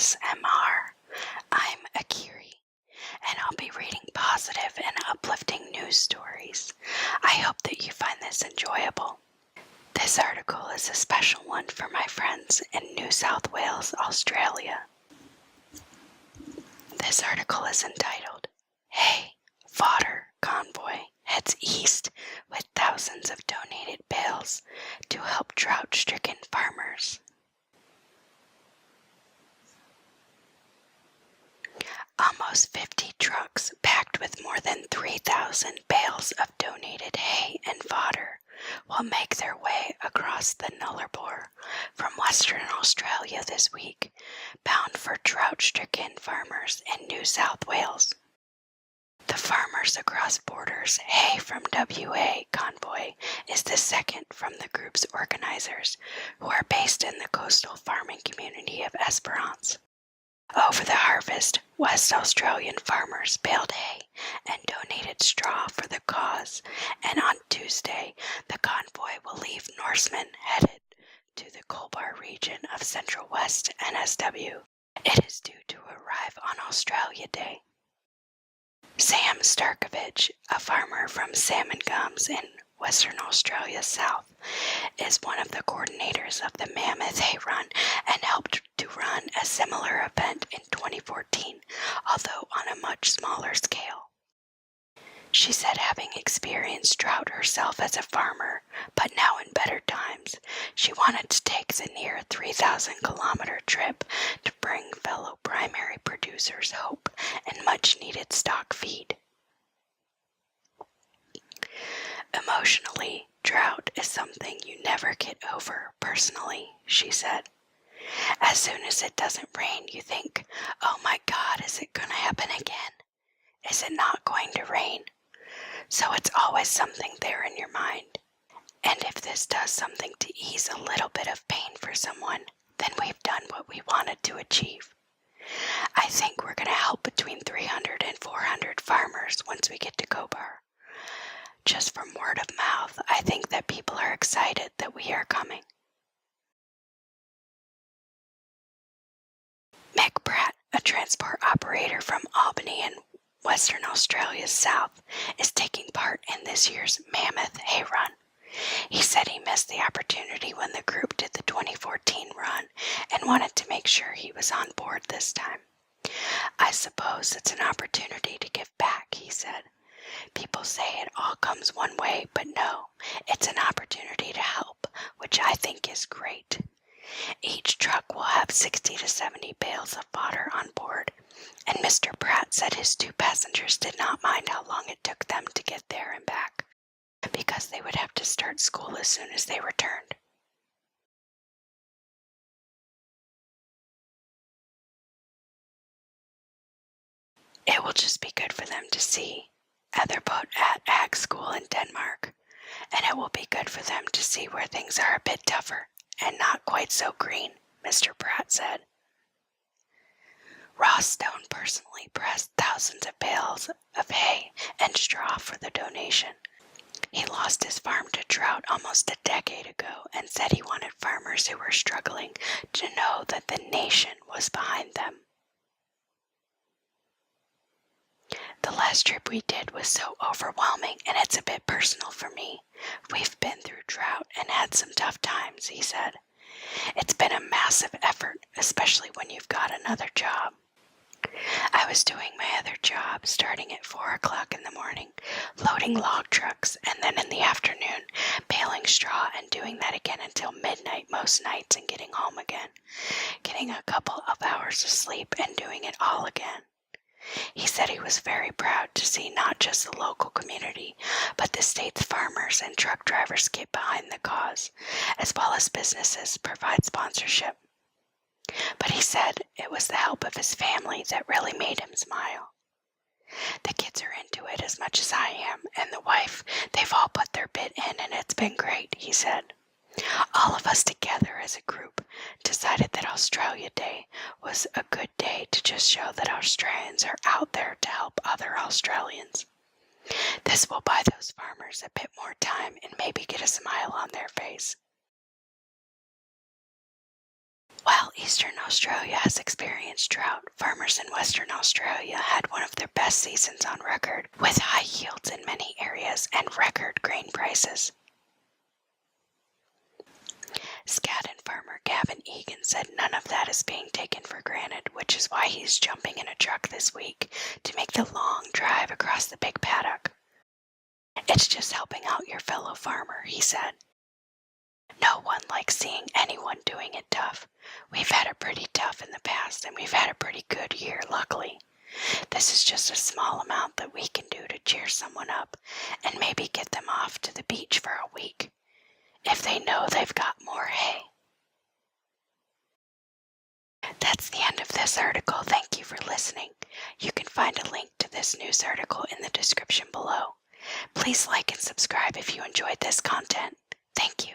ASMR. I'm Akiri, and I'll be reading positive and uplifting news stories. I hope that you find this enjoyable. This article is a special one for my friends in New South Wales, Australia. This article is entitled, Hay, Fodder Convoy Heads East with Thousands of Donated Bales to Help Drought-Stricken Farmers. Almost 50 trucks packed with more than 3,000 bales of donated hay and fodder will make their way across the Nullarbor from Western Australia this week, bound for drought-stricken farmers in New South Wales. The Farmers Across Borders Hay from WA convoy is the second from the group's organizers, who are based in the coastal farming community of Esperance. Over the harvest, West Australian farmers baled hay and donated straw for the cause, and on Tuesday, the convoy will leave Norseman headed to the Cobar region of Central West NSW. It is due to arrive on Australia Day. Sam Starkovich, a farmer from Salmon Gums in Western Australia South, is one of the coordinators of the Mammoth Hay Run and helped to run a similar event in 2014, although on a much smaller scale. She said having experienced drought herself as a farmer, but now in better times, she wanted to take the near 3,000-kilometer trip to bring fellow primary producers hope and much-needed stock feed. Emotionally, drought is something you never get over personally, she said. As soon as it doesn't rain, you think, oh my God, is it going to happen again? Is it not going to rain? So it's always something there in your mind. And if this does something to ease a little bit of pain for someone, then we've done what we wanted to achieve. I think we're going to help between 300 and 400 farmers once we get to Cobar. Just from word of mouth, I think that people are excited that we are coming. Mick Pratt, a transport operator from Albany in Western Australia's South, is taking part in this year's Mammoth Hay Run. He said he missed the opportunity when the group did the 2014 run and wanted to make sure he was on board this time. I suppose it's an opportunity to give back, he said. People say it all comes one way, but no, it's an opportunity to help, which I think is great. Each truck will have 60 to 70 bales of fodder on board, and Mr. Pratt said his two passengers did not mind how long it took them to get there and back, because they would have to start school as soon as they returned. It will just be good for them to see other boat at ag school in Denmark, and it will be good for them to see where things are a bit tougher and not quite so green, Mr. Pratt said. Ross Stone personally pressed thousands of bales of hay and straw for the donation. He lost his farm to drought almost a decade ago and said he wanted farmers who were struggling to know that the nation was behind them. The last trip we did was so overwhelming, and it's a bit personal for me. We've been through drought and had some tough times, he said. It's been a massive effort, especially when you've got another job. I was doing my other job, starting at 4 o'clock in the morning, loading log trucks, and then in the afternoon, baling straw and doing that again until midnight most nights and getting home again, getting a couple of hours of sleep and doing it all again. He said he was very proud to see not just the local community, but the state's farmers and truck drivers get behind the cause, as well as businesses provide sponsorship. But he said it was the help of his family that really made him smile. The kids are into it as much as I am, and the wife, they've all put their bit in, and it's been great, he said. All of us together as a group decided that Australia Day was a good day to just show that Australians are out there to help other Australians. This will buy those farmers a bit more time and maybe get a smile on their face. While Western Australia has experienced drought. Farmers in Western Australia had one of their best seasons on record, with high yields in many areas and record grain prices. Skadden farmer Gavin Egan said none of that is being taken for granted, which is why he's jumping in a truck this week to make the long drive across the big paddock. It's just helping out your fellow farmer, he said. No one likes seeing anyone doing it tough. We've had it pretty tough in the past, and we've had a pretty good year, luckily. This is just a small amount that we can do to cheer someone up and maybe get them off to the beach for a week, if they know they've got more hay. That's the end of this article. Thank you for listening. You can find a link to this news article in the description below. Please like and subscribe if you enjoyed this content. Thank you.